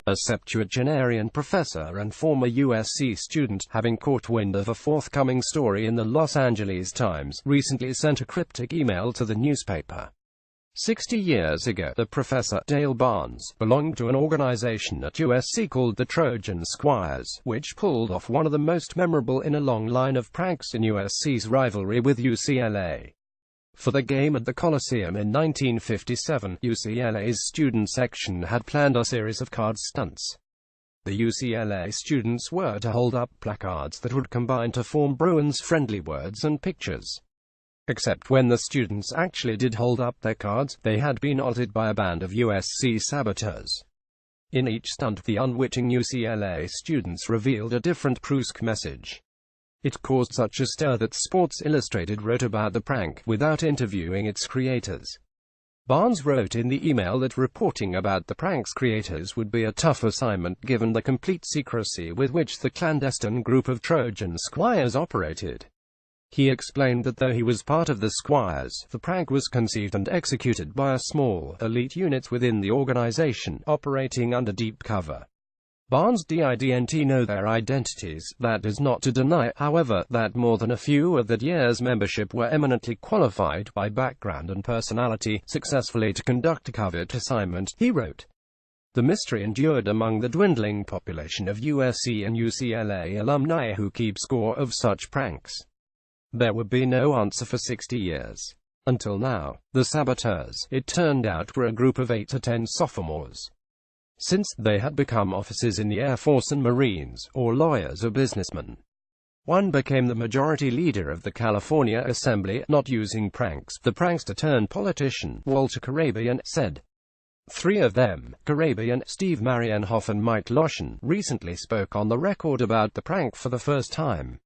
A septuagenarian professor and former USC student, having caught wind of a forthcoming story in the Los Angeles Times, recently sent a cryptic email to the newspaper. 60 years ago, the professor, Dale Barnes, belonged to an organization at USC called the Trojan Squires, which pulled off one of the most memorable in a long line of pranks in USC's rivalry with UCLA. For the game at the Coliseum in 1957, UCLA's student section had planned a series of card stunts. The UCLA students were to hold up placards that would combine to form Bruins friendly words and pictures. Except when the students actually did hold up their cards, they had been altered by a band of USC saboteurs. In each stunt, the unwitting UCLA students revealed a different brusque message. It caused such a stir that Sports Illustrated wrote about the prank, without interviewing its creators. Barnes wrote in the email that reporting about the prank's creators would be a tough assignment given the complete secrecy with which the clandestine group of Trojan Squires operated. He explained that though he was part of the Squires, the prank was conceived and executed by a small, elite unit within the organization, operating under deep cover. Barnes didn't know their identities. That is not to deny, however, that more than a few of that year's membership were eminently qualified by background and personality, successfully to conduct a covert assignment, he wrote. The mystery endured among the dwindling population of USC and UCLA alumni who keep score of such pranks. There would be no answer for 60 years. Until now, the saboteurs, it turned out, were a group of 8 to 10 sophomores. Since they had become officers in the Air Force and Marines, or lawyers or businessmen. One became the majority leader of the California Assembly, not using pranks. The prankster turned politician, Walter Karabian, said. 3 of them, Karabian, Steve Marienhoff and Mike Loschen, recently spoke on the record about the prank for the first time.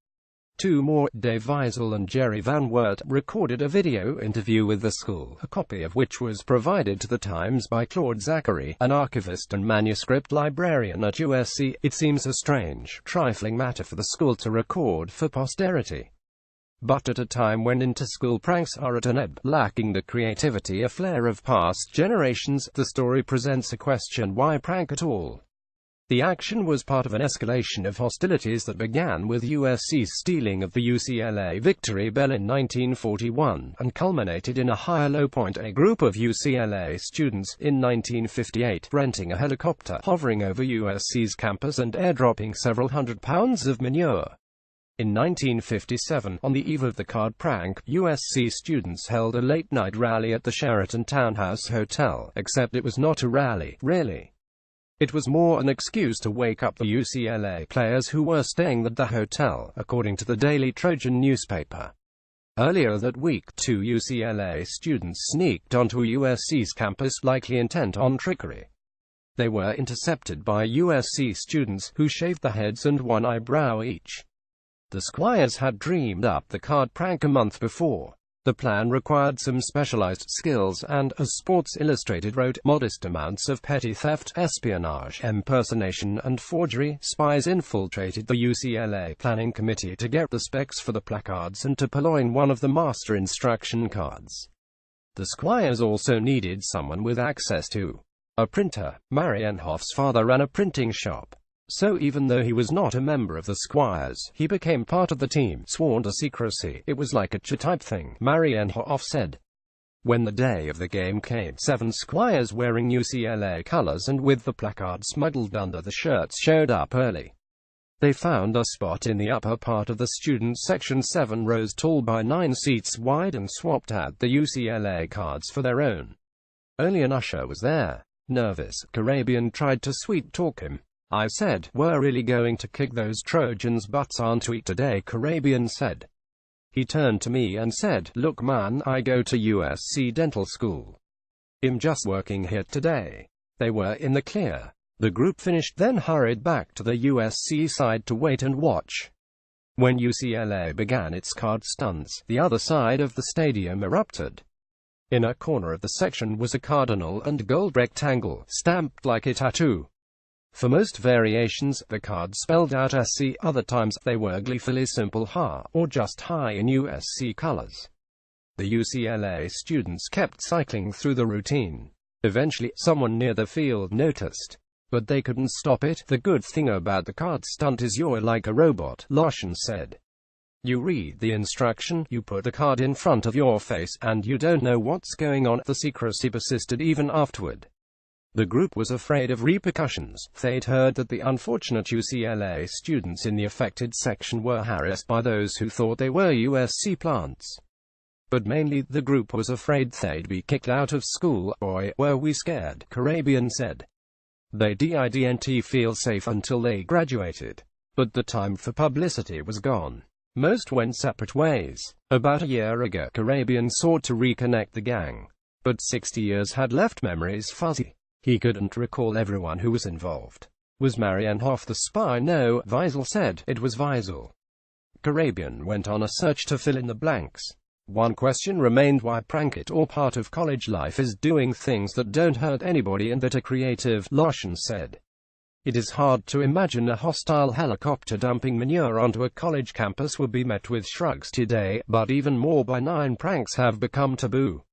2 more, Dave Weisel and Jerry Van Wert, recorded a video interview with the school, a copy of which was provided to the Times by Claude Zachary, an archivist and manuscript librarian at USC. It seems a strange, trifling matter for the school to record for posterity. But at a time when inter-school pranks are at an ebb, lacking the creativity or flair of past generations, the story presents a question: why prank at all? The action was part of an escalation of hostilities that began with USC's stealing of the UCLA Victory Bell in 1941, and culminated in a higher low point: a group of UCLA students, in 1958, renting a helicopter, hovering over USC's campus and airdropping several hundred pounds of manure. In 1957, on the eve of the card prank, USC students held a late-night rally at the Sheraton Townhouse Hotel, except it was not a rally, really. It was more an excuse to wake up the UCLA players who were staying at the hotel, according to the Daily Trojan newspaper. Earlier that week, 2 UCLA students sneaked onto USC's campus, likely intent on trickery. They were intercepted by USC students, who shaved their heads and one eyebrow each. The Squires had dreamed up the card prank a month before. The plan required some specialized skills and, as Sports Illustrated wrote, modest amounts of petty theft, espionage, impersonation, and forgery. Spies infiltrated the UCLA planning committee to get the specs for the placards and to purloin one of the master instruction cards. The Squires also needed someone with access to a printer. Marienhoff's father ran a printing shop. So even though he was not a member of the Squires, he became part of the team, sworn to secrecy. It was like a type thing, Marienhoff said. When the day of the game came, 7 Squires wearing UCLA colors and with the placard smuggled under the shirts showed up early. They found a spot in the upper part of the student section, 7 rows tall by 9 seats wide, and swapped out the UCLA cards for their own. Only an usher was there. Nervous, Karabian tried to sweet-talk him. I said, "We're really going to kick those Trojans' butts, aren't we today?" Karabian said. He turned to me and said, "Look man, I go to USC dental school. I'm just working here today." They were in the clear. The group finished, then hurried back to the USC side to wait and watch. When UCLA began its card stunts, the other side of the stadium erupted. In a corner of the section was a cardinal and gold rectangle, stamped like a tattoo. For most variations, the card spelled out SC, other times, they were gleefully simple HA, or just high in USC colors. The UCLA students kept cycling through the routine. Eventually, someone near the field noticed. But they couldn't stop it. The good thing about the card stunt is you're like a robot, Larson said. You read the instruction, you put the card in front of your face, and you don't know what's going on. The secrecy persisted even afterward. The group was afraid of repercussions. They'd heard that the unfortunate UCLA students in the affected section were harassed by those who thought they were USC plants. But mainly, the group was afraid they'd be kicked out of school. Boy, were we scared, Karabian said. They didn't feel safe until they graduated. But the time for publicity was gone. Most went separate ways. About a year ago, Karabian sought to reconnect the gang. But 60 years had left memories fuzzy. He couldn't recall everyone who was involved. Was Marianne half the spy? No, Wiesel said. It was Wiesel. Karabian went on a search to fill in the blanks. One question remained: why prank it? All part of college life is doing things that don't hurt anybody and that are creative, Larson said. It is hard to imagine a hostile helicopter dumping manure onto a college campus would be met with shrugs today, but even more benign pranks have become taboo.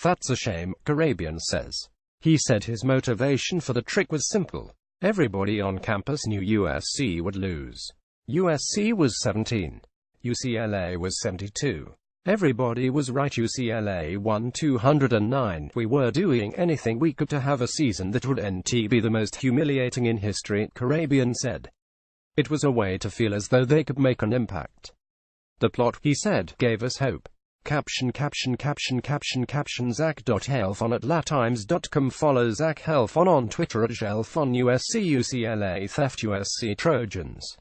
That's a shame, Karabian says. He said his motivation for the trick was simple. Everybody on campus knew USC would lose. USC was 17. UCLA was 72. Everybody was right. UCLA won 209. We were doing anything we could to have a season that would be the most humiliating in history, Karabian said. It was a way to feel as though they could make an impact. The plot, he said, gave us hope. Caption Zach.Helfon@latimes.com. Follow Zach Helfon on Twitter @Helfon. USC UCLA theft USC Trojans.